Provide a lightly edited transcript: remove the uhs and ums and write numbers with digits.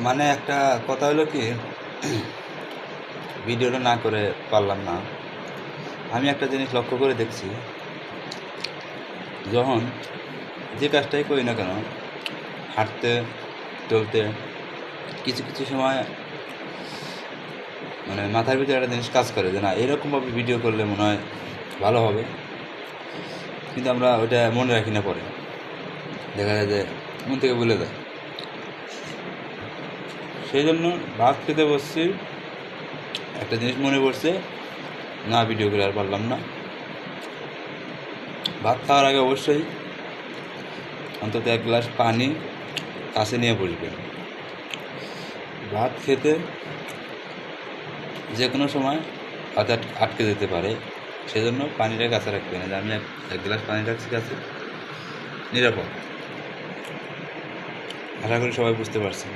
মানে একটা কথা হলো কি, ভিডিওটা না করে পারলাম না। আমি একটা জিনিস লক্ষ্য করে দেখছি, যখন যে কাজটাই করি না কেন, হাঁটতে চলতে কিছু কিছু সময় মানে মাথার ভিতরে একটা জিনিস কাজ করে যে না, এরকমভাবে ভিডিও করলে মনে হয় ভালো হবে, কিন্তু আমরা ওইটা মনে রাখি না। পরে দেখা যায় যে মন থেকে ভুলে যায়। সেই জন্য ভাত খেতে বসছি, একটা জিনিস মনে পড়ছে, না ভিডিও করে আর পারলাম না। ভাত খাওয়ার আগে অবশ্যই অন্তত 1 গ্লাস পানি কাছে নিয়ে বসবেন। ভাত খেতে যে কোনো সময় হাত আটকে যেতে পারে, সেজন্য পানিটা কাছে রাখবেন। আমি 1 গ্লাস পানি রাখছি কাছে, নিরাপদ। আশা করি সবাই বুঝতে পারছেন।